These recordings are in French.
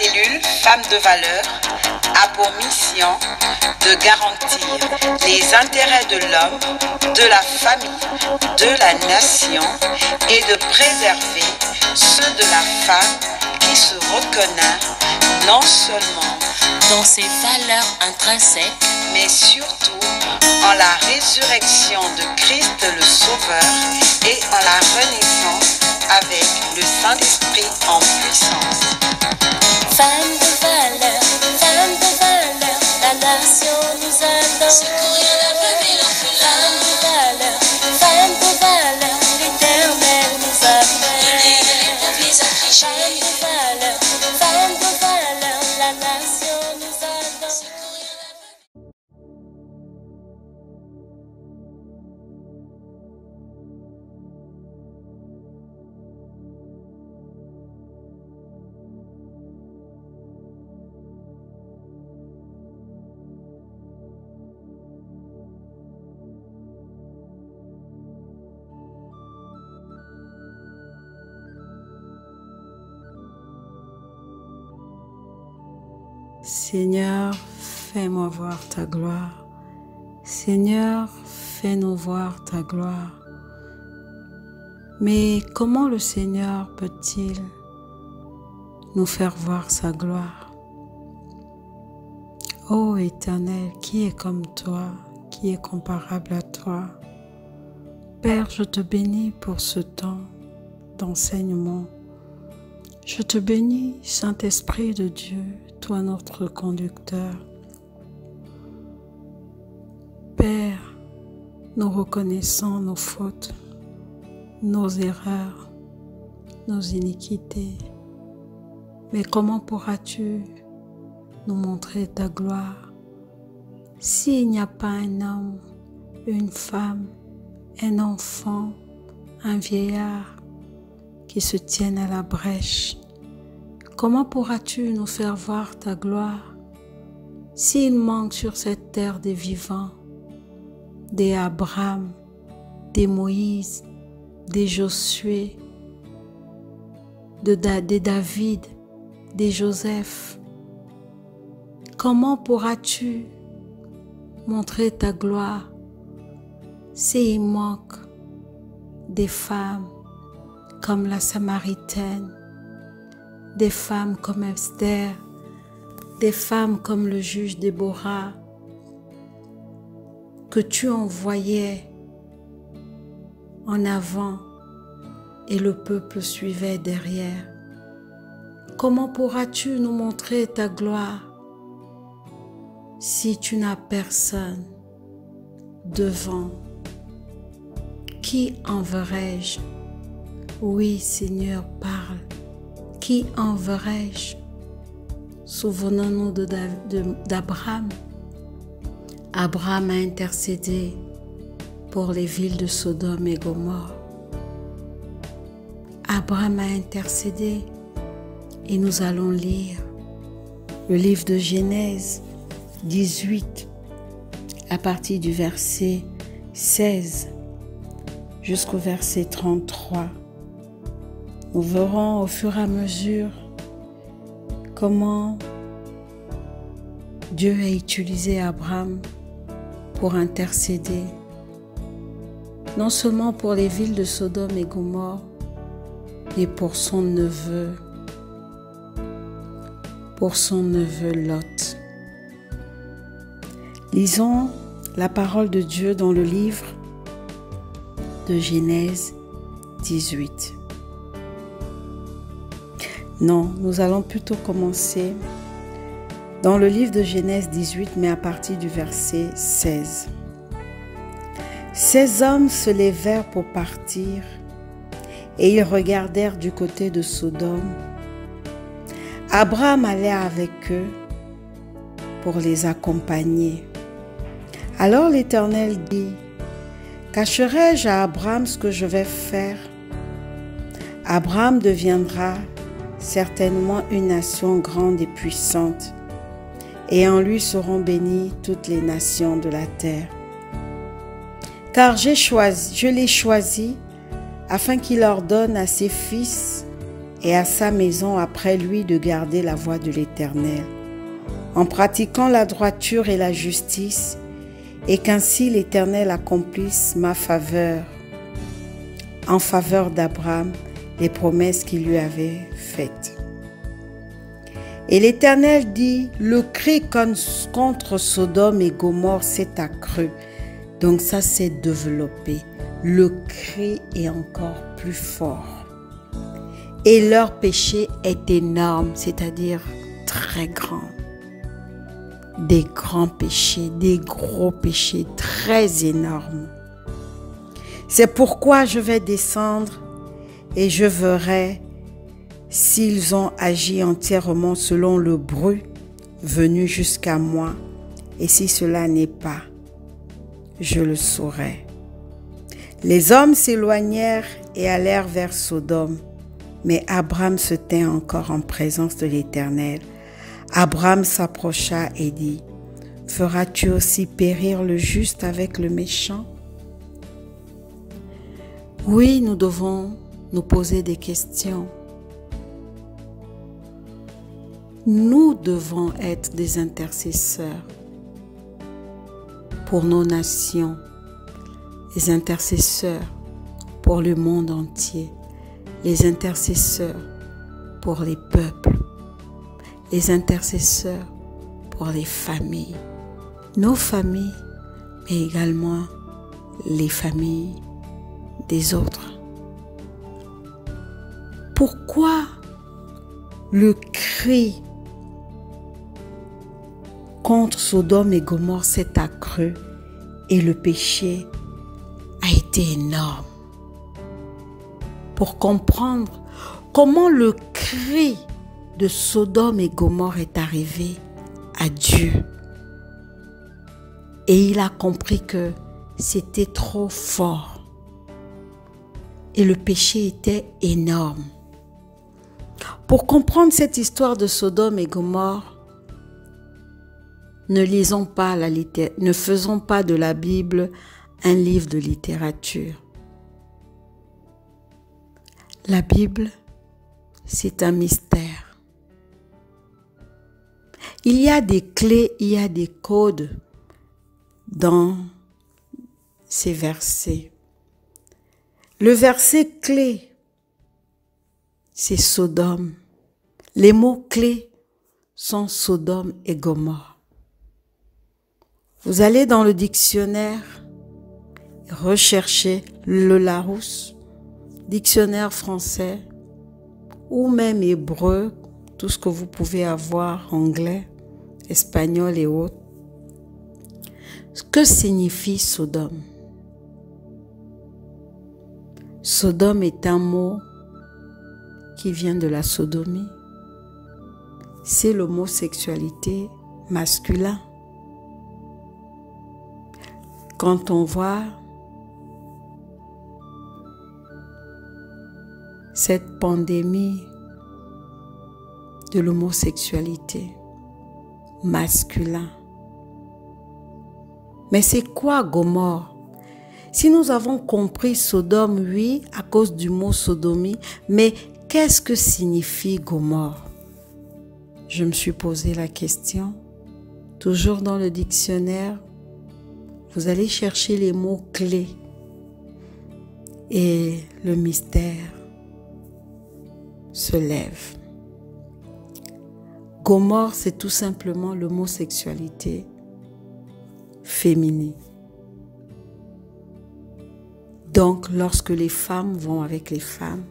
cellule Femmes de valeur a pour mission de garantir les intérêts de l'homme, de la famille, de la nation et de préserver ceux de la femme qui se reconnaît non seulement dans ses valeurs intrinsèques, mais surtout en la résurrection de Christ le Sauveur et en la renaissance avec le Saint-Esprit en puissance. Femme de valeur, la nation nous adore. Secourir la veuve et l'orphelin. Femme de valeur, l'Éternel nous appelle. L'église à Christ. Femme de valeur, la nation nous adore. Secourir la veuve. Seigneur, fais-moi voir ta gloire. Seigneur, fais-nous voir ta gloire. Mais comment le Seigneur peut-il nous faire voir sa gloire? Ô Éternel, qui est comme toi, qui est comparable à toi? Père, je te bénis pour ce temps d'enseignement. Je te bénis, Saint-Esprit de Dieu, toi notre conducteur. Père, nous reconnaissons nos fautes, nos erreurs, nos iniquités. Mais comment pourras-tu nous montrer ta gloire s'il n'y a pas un homme, une femme, un enfant, un vieillard qui se tiennent à la brèche? Comment pourras-tu nous faire voir ta gloire s'il manque sur cette terre des vivants, des Abraham, des Moïse, des Josué, des David, des Joseph? Comment pourras-tu montrer ta gloire s'il manque des femmes comme la Samaritaine, des femmes comme Esther, des femmes comme le juge Déborah, que tu envoyais en avant et le peuple suivait derrière? Comment pourras-tu nous montrer ta gloire si tu n'as personne devant? Qui enverrai-je? Oui, Seigneur, parle. Qui enverrai-je? Souvenons-nous d'Abraham. Abraham a intercédé pour les villes de Sodome et Gomorrhe. Abraham a intercédé et nous allons lire le livre de Genèse 18 à partir du verset 16 jusqu'au verset 33. Nous verrons au fur et à mesure comment Dieu a utilisé Abraham pour intercéder, non seulement pour les villes de Sodome et Gomorrhe, mais pour son neveu Lot. Lisons la parole de Dieu dans le livre de Genèse 18. Non, nous allons plutôt commencer dans le livre de Genèse 18, mais à partir du verset 16. Ces hommes se levèrent pour partir, et ils regardèrent du côté de Sodome. Abraham allait avec eux pour les accompagner. Alors l'Éternel dit: cacherai-je à Abraham ce que je vais faire? Abraham deviendra certainement une nation grande et puissante, et en lui seront bénies toutes les nations de la terre. Car je l'ai choisi afin qu'il ordonne à ses fils et à sa maison après lui de garder la voie de l'Éternel, en pratiquant la droiture et la justice, et qu'ainsi l'Éternel accomplisse ma faveur, en faveur d'Abraham, les promesses qu'il lui avait faites. Et l'Éternel dit, le cri contre Sodome et Gomorrhe s'est accru. Donc ça s'est développé. Le cri est encore plus fort. Et leur péché est énorme, c'est-à-dire très grand. Des grands péchés, des gros péchés très énormes. C'est pourquoi je vais descendre et je verrai s'ils ont agi entièrement selon le bruit venu jusqu'à moi, et si cela n'est pas, je le saurai. Les hommes s'éloignèrent et allèrent vers Sodome, mais Abraham se tint encore en présence de l'Éternel. Abraham s'approcha et dit, « Feras-tu aussi périr le juste avec le méchant ?» Oui, nous devons nous poser des questions. Nous devons être des intercesseurs pour nos nations, les intercesseurs pour le monde entier, les intercesseurs pour les peuples, les intercesseurs pour les familles, nos familles, mais également les familles des autres. Pourquoi le cri contre Sodome et Gomorrhe s'est accru et le péché a été énorme? Pour comprendre comment le cri de Sodome et Gomorrhe est arrivé à Dieu. Et il a compris que c'était trop fort. Et le péché était énorme. Pour comprendre cette histoire de Sodome et Gomorrhe, ne faisons pas de la Bible un livre de littérature. La Bible, c'est un mystère. Il y a des clés, il y a des codes dans ces versets. Le verset clé, c'est Sodome. Les mots clés sont Sodome et Gomorrhe. Vous allez dans le dictionnaire, rechercher le Larousse, dictionnaire français ou même hébreu, tout ce que vous pouvez avoir, anglais, espagnol et autres. Que signifie Sodome? Sodome est un mot qui vient de la sodomie. C'est l'homosexualité masculin. Quand on voit cette pandémie de l'homosexualité masculin. Mais c'est quoi Gomorrhe? Si nous avons compris Sodome, oui, à cause du mot sodomie, mais qu'est-ce que signifie Gomorrhe? Je me suis posé la question. Toujours dans le dictionnaire, vous allez chercher les mots clés et le mystère se lève. Gomorrhe, c'est tout simplement l'homosexualité féminine. Donc, lorsque les femmes vont avec les femmes,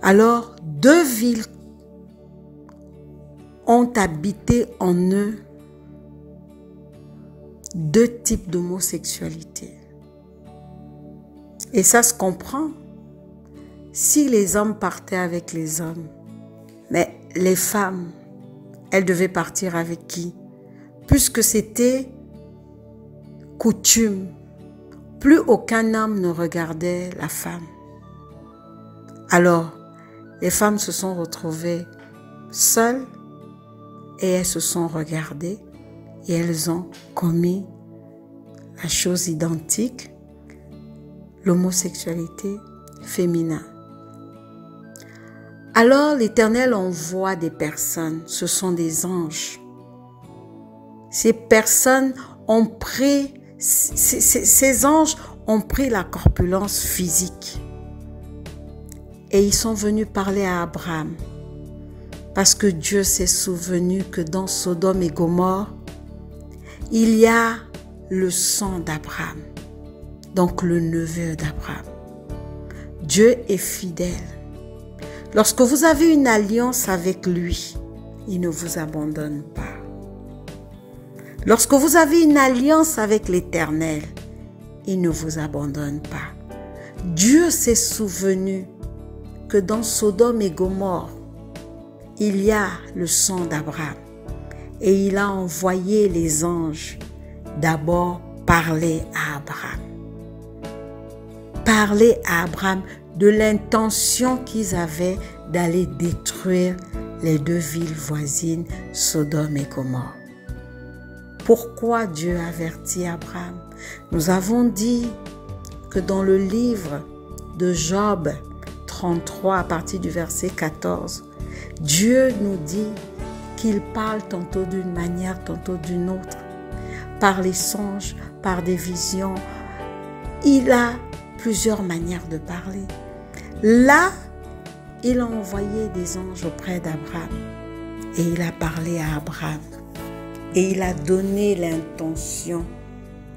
alors deux villes ont habité en eux deux types d'homosexualité. Et ça se comprend si les hommes partaient avec les hommes. Mais les femmes, elles devaient partir avec qui? Puisque c'était coutume. Plus aucun homme ne regardait la femme. Alors, les femmes se sont retrouvées seules et elles se sont regardées et elles ont commis la chose identique, l'homosexualité féminin. Alors l'Éternel envoie des personnes, ce sont des anges. Ces personnes ont pris, ces anges ont pris la corpulence physique. Et ils sont venus parler à Abraham. Parce que Dieu s'est souvenu que dans Sodome et Gomorrhe, il y a le sang d'Abraham. Donc le neveu d'Abraham. Dieu est fidèle. Lorsque vous avez une alliance avec lui, il ne vous abandonne pas. Lorsque vous avez une alliance avec l'Éternel, il ne vous abandonne pas. Dieu s'est souvenu que dans Sodome et Gomorrhe, il y a le sang d'Abraham. Et il a envoyé les anges d'abord parler à Abraham. Parler à Abraham de l'intention qu'ils avaient d'aller détruire les deux villes voisines, Sodome et Gomorrhe. Pourquoi Dieu avertit Abraham? Nous avons dit que dans le livre de Job 33, à partir du verset 14, Dieu nous dit qu'il parle tantôt d'une manière, tantôt d'une autre, par les songes, par des visions. Il a plusieurs manières de parler. Là, il a envoyé des anges auprès d'Abraham et il a parlé à Abraham et il a donné l'intention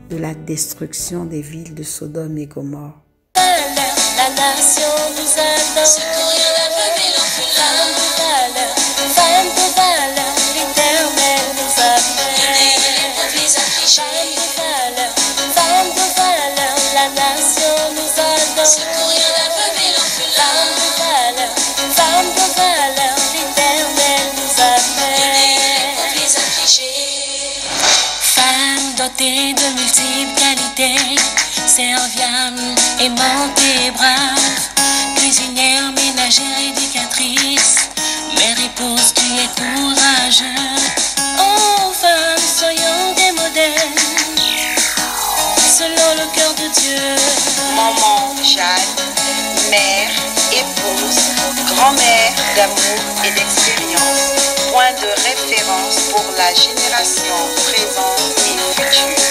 de la destruction des villes de Sodome et Gomorrhe. La nation nous adore. Secourir la veuve et l'orphelin. Femme de valeur, l'Éternel nous appelle. Femme de valeur, la nation nous adore. Secourir la veuve et l'orphelin. Femme de valeur, l'Éternel nous appelle. Femme dotée de multiples qualités, serviable, aimante et brave, cuisinière, ménagère, éducatrice, mère, épouse, tu es courageux. Oh femme, soyons des modèles, selon le cœur de Dieu. Maman Jeanne, mère, épouse, grand-mère d'amour et d'expérience, point de référence pour la génération présente et future.